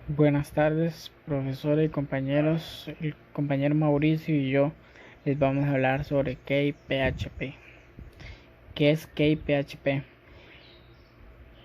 Buenas tardes, profesora y compañeros. El compañero Mauricio y yo les vamos a hablar sobre KPHP. ¿Qué es KPHP?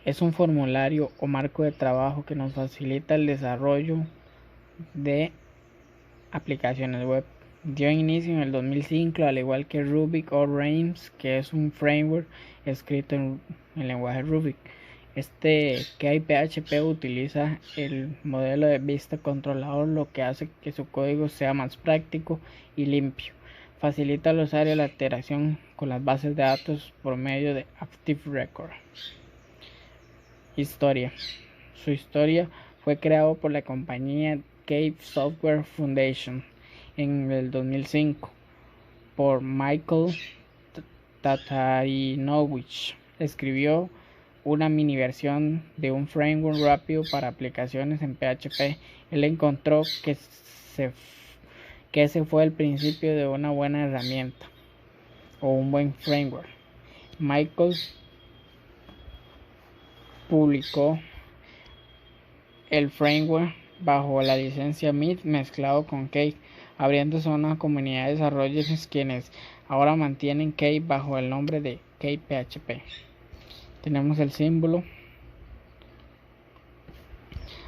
Es un formulario o marco de trabajo que nos facilita el desarrollo de aplicaciones web. Dio inicio en el 2005, al igual que Ruby o Rails, que es un framework escrito en lenguaje Ruby. Este KPHP utiliza el modelo de vista controlador, lo que hace que su código sea más práctico y limpio. Facilita al usuario la interacción con las bases de datos por medio de Active Record. Historia. Su historia fue creado por la compañía Cape Software Foundation en el 2005 por Michael Tatarinovich. Escribió una mini versión de un framework rápido para aplicaciones en PHP. Él encontró que ese fue el principio de una buena herramienta o un buen framework. Michael publicó el framework bajo la licencia MIT mezclado con Cake, abriéndose a una comunidad de desarrolladores quienes ahora mantienen Cake bajo el nombre de Cake PHP. Tenemos el símbolo.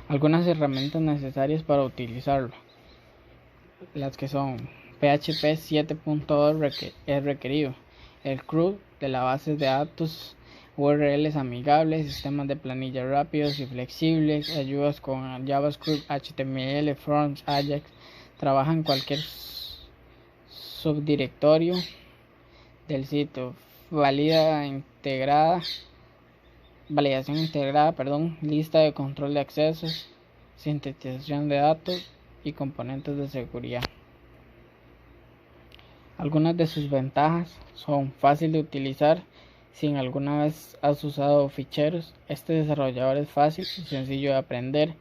Algunas herramientas necesarias para utilizarlo, las que son PHP 7.2 es requerido, el CRUD de la base de datos, URLs amigables, sistemas de planilla rápidos y flexibles, ayudas con JavaScript, HTML, Forms, Ajax, trabaja en cualquier subdirectorio del sitio, validación integrada, lista de control de accesos, sintetización de datos y componentes de seguridad. Algunas de sus ventajas son fácil de utilizar. Si alguna vez has usado ficheros, este desarrollador es fácil y sencillo de aprender.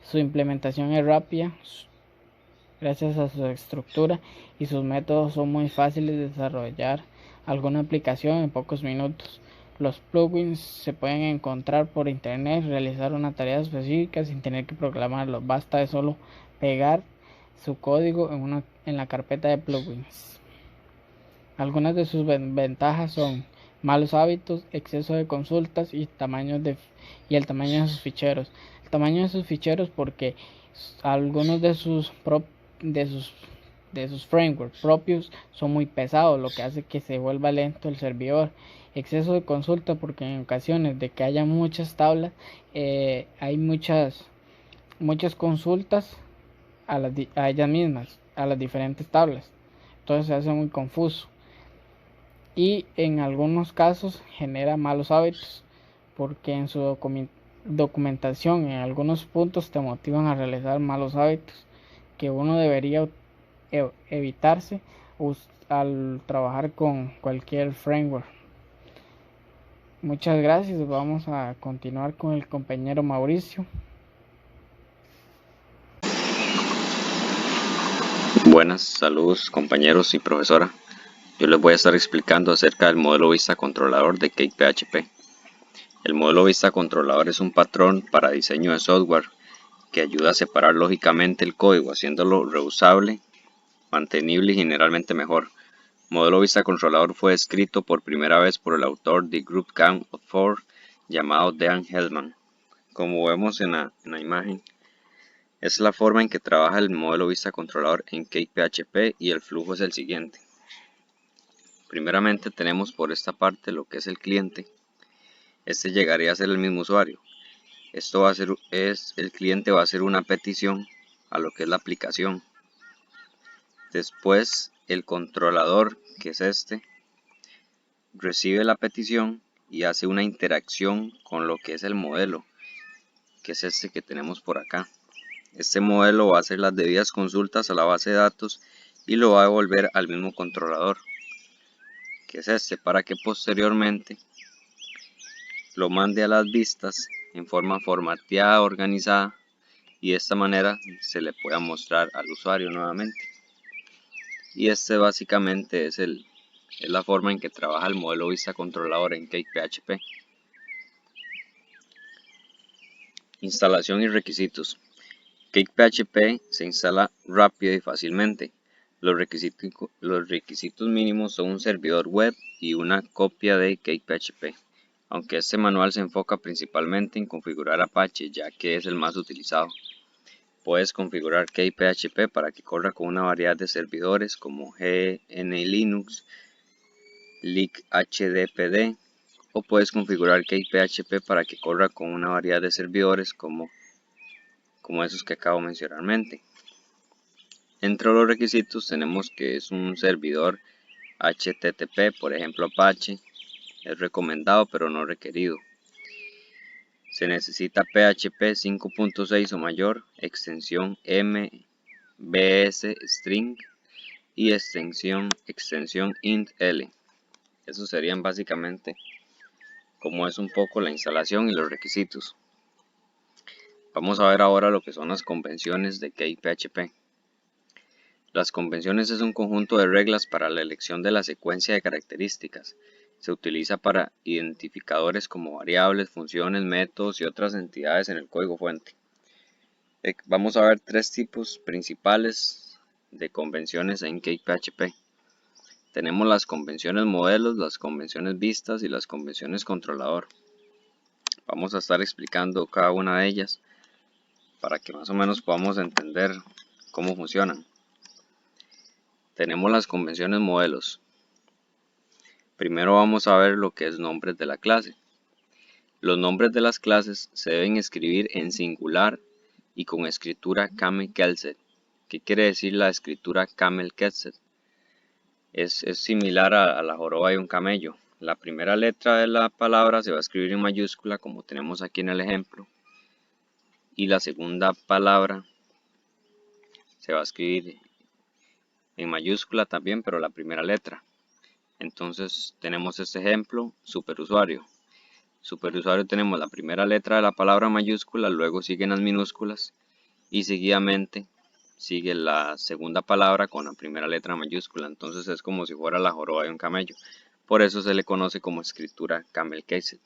Su implementación es rápida gracias a su estructura y sus métodos son muy fáciles de desarrollar alguna aplicación en pocos minutos. Los plugins se pueden encontrar por internet, realizar una tarea específica sin tener que programarlo. Basta de solo pegar su código en la carpeta de plugins. Algunas de sus ventajas son malos hábitos, exceso de consultas y el tamaño de sus ficheros. El tamaño de sus ficheros porque algunos de sus frameworks propios son muy pesados, lo que hace que se vuelva lento el servidor. Exceso de consulta porque en ocasiones de que haya muchas tablas, hay muchas consultas a ellas mismas, a las diferentes tablas. Entonces se hace muy confuso. Y en algunos casos genera malos hábitos porque en su documentación en algunos puntos te motivan a realizar malos hábitos que uno debería evitarse al trabajar con cualquier framework. Muchas gracias. Vamos a continuar con el compañero Mauricio. Buenas, saludos compañeros y profesora. Yo les voy a estar explicando acerca del modelo vista controlador de Cake PHP. El modelo vista controlador es un patrón para diseño de software que ayuda a separar lógicamente el código, haciéndolo reusable, mantenible y generalmente mejor. Modelo vista controlador fue escrito por primera vez por el autor de Group Count of Four llamado Dan Hellman. Como vemos en la imagen, es la forma en que trabaja el modelo vista controlador en Cake PHP y el flujo es el siguiente. Primeramente tenemos por esta parte lo que es el cliente. Este llegaría a ser el mismo usuario. El cliente va a hacer una petición a lo que es la aplicación. Después el controlador, que es este, recibe la petición y hace una interacción con lo que es el modelo, que es este que tenemos por acá. Este modelo va a hacer las debidas consultas a la base de datos y lo va a devolver al mismo controlador, que es este, para que posteriormente lo mande a las vistas en forma formateada, organizada, y de esta manera se le pueda mostrar al usuario nuevamente. Y este básicamente es la forma en que trabaja el modelo vista controlador en Cake PHP. Instalación y requisitos. CakePHP se instala rápido y fácilmente. Los requisitos mínimos son un servidor web y una copia de CakePHP, aunque este manual se enfoca principalmente en configurar Apache, ya que es el más utilizado. Puedes configurar CakePHP para que corra con una variedad de servidores como GNU/Linux, LibHDPD, o puedes configurar CakePHP para que corra con una variedad de servidores como esos que acabo de mencionar. Entre los requisitos tenemos que es un servidor HTTP, por ejemplo Apache, es recomendado pero no requerido. Se necesita PHP 5.6 o mayor, extensión MBS string y extensión int_l. Esos serían básicamente como es un poco la instalación y los requisitos. Vamos a ver ahora lo que son las convenciones de CakePHP. Las convenciones es un conjunto de reglas para la elección de la secuencia de características. Se utiliza para identificadores como variables, funciones, métodos y otras entidades en el código fuente. Vamos a ver tres tipos principales de convenciones en CakePHP. Tenemos las convenciones modelos, las convenciones vistas y las convenciones controlador. Vamos a estar explicando cada una de ellas para que más o menos podamos entender cómo funcionan. Tenemos las convenciones modelos. Primero vamos a ver lo que es nombres de la clase. Los nombres de las clases se deben escribir en singular y con escritura Camel-Kelset. ¿Qué quiere decir la escritura Camel-Kelset? Es similar a la joroba de un camello. La primera letra de la palabra se va a escribir en mayúscula como tenemos aquí en el ejemplo. Y la segunda palabra se va a escribir en mayúscula también, pero la primera letra. Entonces tenemos este ejemplo, superusuario. Superusuario tenemos la primera letra de la palabra mayúscula, luego siguen las minúsculas y seguidamente sigue la segunda palabra con la primera letra mayúscula. Entonces es como si fuera la joroba de un camello. Por eso se le conoce como escritura Camel-Kelset.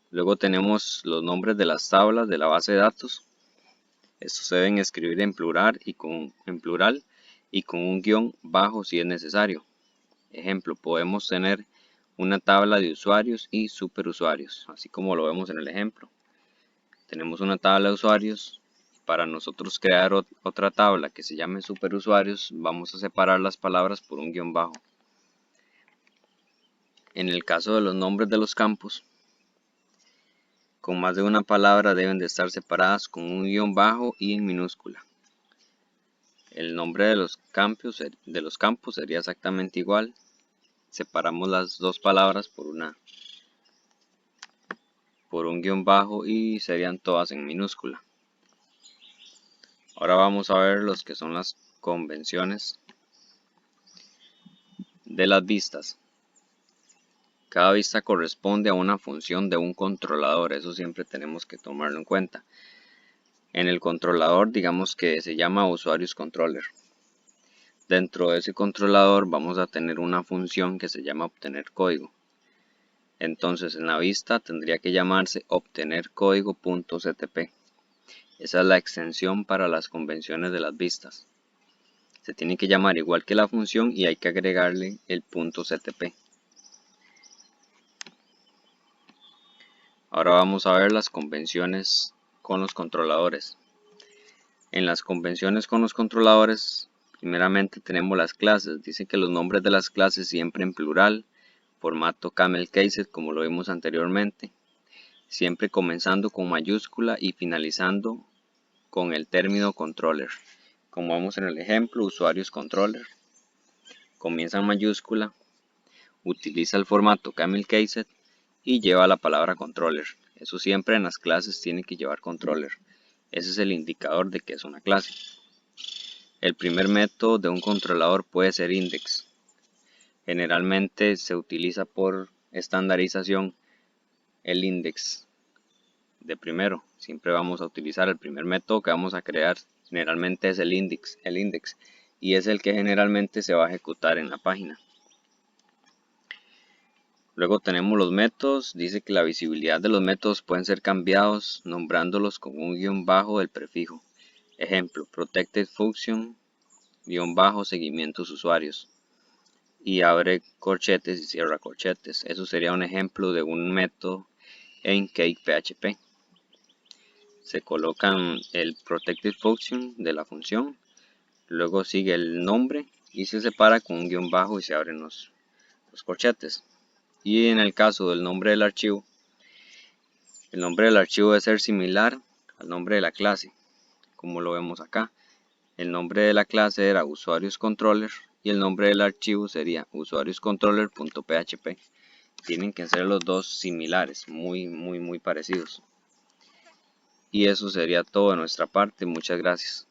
Luego tenemos los nombres de las tablas de la base de datos. Estos se deben escribir en plural y con un guión bajo si es necesario. Ejemplo, podemos tener una tabla de usuarios y superusuarios, así como lo vemos en el ejemplo. Tenemos una tabla de usuarios. Para nosotros crear otra tabla que se llame superusuarios, vamos a separar las palabras por un guión bajo. En el caso de los nombres de los campos, con más de una palabra deben de estar separadas con un guión bajo y en minúscula. El nombre de los campos sería exactamente igual. Separamos las dos palabras por un guión bajo y serían todas en minúscula. Ahora vamos a ver los que son las convenciones de las vistas. Cada vista corresponde a una función de un controlador, eso siempre tenemos que tomarlo en cuenta. En el controlador digamos que se llama usuarios controller. Dentro de ese controlador vamos a tener una función que se llama obtener código. Entonces en la vista tendría que llamarse obtenercódigo.ctp. Esa es la extensión para las convenciones de las vistas. Se tiene que llamar igual que la función y hay que agregarle el .ctp. Ahora vamos a ver las convenciones con los controladores. En las convenciones con los controladores, primeramente tenemos las clases. Dice que los nombres de las clases siempre en plural, formato Camel-Kelset como lo vimos anteriormente, siempre comenzando con mayúscula y finalizando con el término controller. Como vemos en el ejemplo, usuarios controller, comienza en mayúscula, utiliza el formato Camel-Kelset y lleva la palabra controller. Eso siempre en las clases tiene que llevar controller. Ese es el indicador de que es una clase. El primer método de un controlador puede ser index. Generalmente se utiliza por estandarización el index de primero. Siempre vamos a utilizar el primer método que vamos a crear. Generalmente es el index y es el que generalmente se va a ejecutar en la página. Luego tenemos los métodos. Dice que la visibilidad de los métodos pueden ser cambiados nombrándolos con un guión bajo del prefijo. Ejemplo, protected function seguimientos usuarios, y abre corchetes y cierra corchetes. Eso sería un ejemplo de un método en CakePHP. Se colocan el protected function de la función, luego sigue el nombre y se separa con un guión bajo y se abren los corchetes. Y en el caso del nombre del archivo, el nombre del archivo debe ser similar al nombre de la clase, como lo vemos acá. El nombre de la clase era usuariosController y el nombre del archivo sería usuarioscontroller.php. Tienen que ser los dos similares, muy parecidos. Y eso sería todo de nuestra parte. Muchas gracias.